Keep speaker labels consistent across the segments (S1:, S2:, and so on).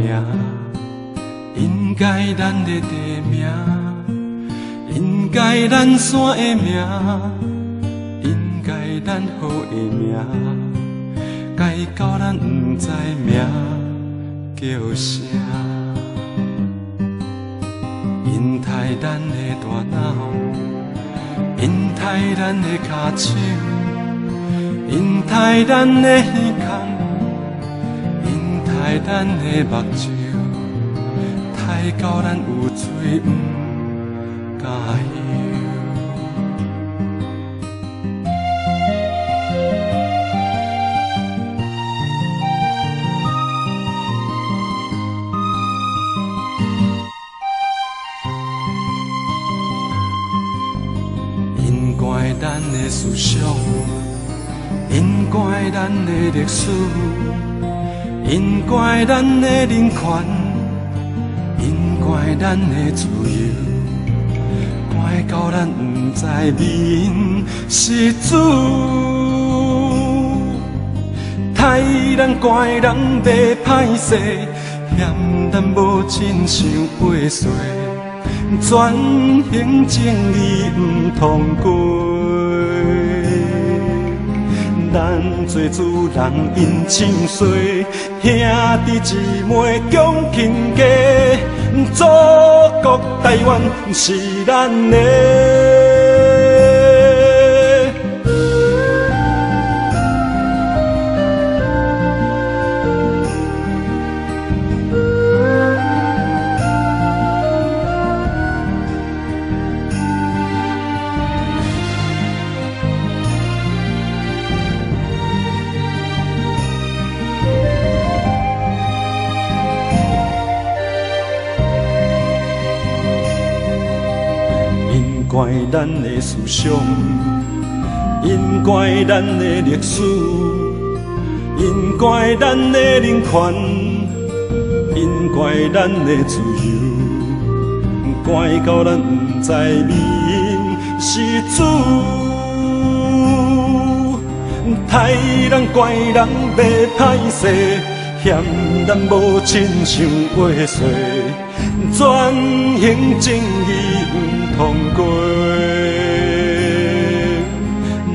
S1: 名，应该咱的地名，应该咱山的名，应该咱河的名，该到咱不知名叫啥。因待咱的大脑，因待咱的脚手，因待咱的耳孔，因待咱的目睭，待到咱有嘴不敢游。因怪咱的思想，因怪咱的历史，因怪咱的人权，因怪咱的自由，怪到咱不知面是主，害咱怪人袂歹势，嫌咱无亲像八岁。全行正义不通过，咱做主人因唱衰，兄弟姊妹共亲家，祖国台湾是咱的。怪咱的思想，因怪咱的历史，因怪咱的人权，因怪咱的自由，怪到咱不知面是主，害咱怪人袂歹势，嫌咱无亲像八岁，全行正义不通过。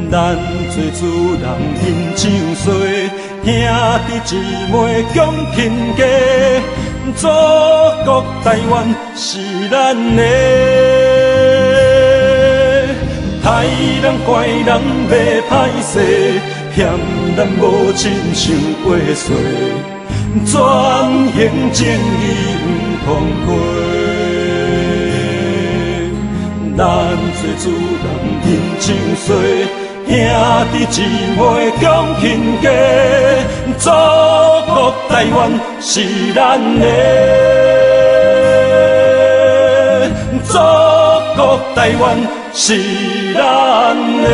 S1: 咱做主人因唱衰，兄弟姊妹共亲家，祖国台湾是咱的。害咱怪人袂歹势，嫌咱无亲像八岁，全行正义不通过。咱做主人因唱衰，兄弟姊妹共亲家，祖国台湾是咱的，祖国台湾是咱的。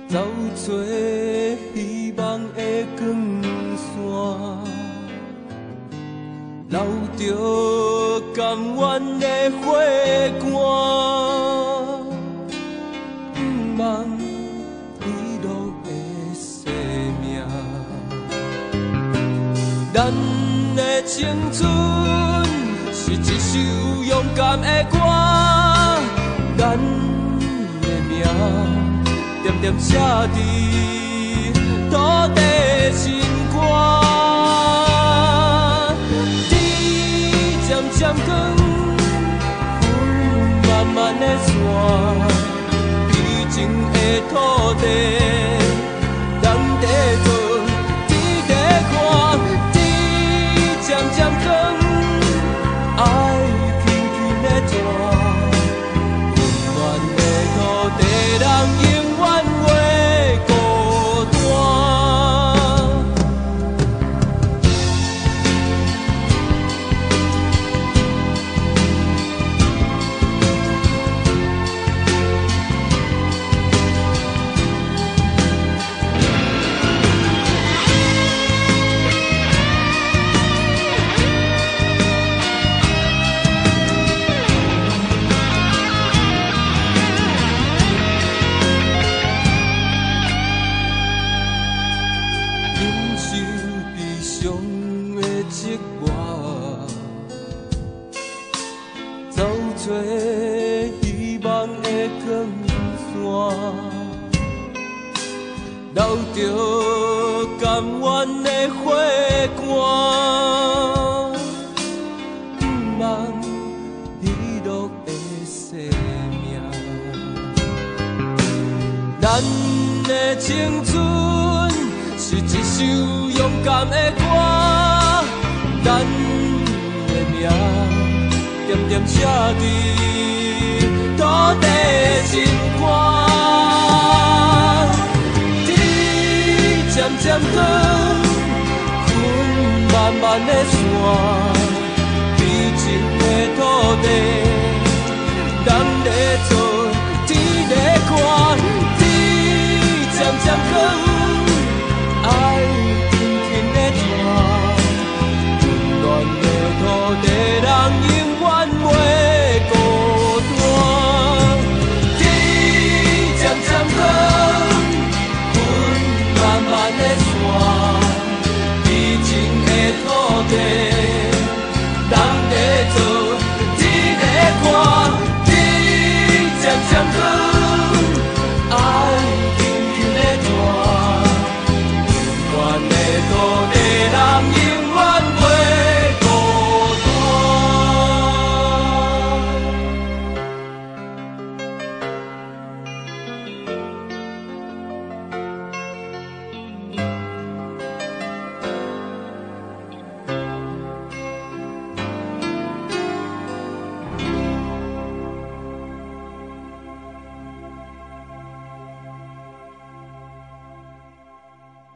S1: 走出希望的光线，留着甘愿的火光，不望遗落的生命。咱的青春是一首勇敢的歌，咱的名点点写伫土地心肝，天渐渐光，云慢慢的散，悲情的土地，人在做，天在看，天渐渐光，爱。
S2: 找希望的光线，留着甘愿的火光，不望遗落的生命。咱的青春是一首勇敢的歌，咱的名点点写伫土地心肝。天渐渐光，云慢慢的散，悲情的土地，人在做，天在看。天渐渐光，爱轻轻的传，温暖的土地，人永远袂孤单。天渐渐光，云慢慢的散，悲情的土地，人在做，天在看。天渐渐光。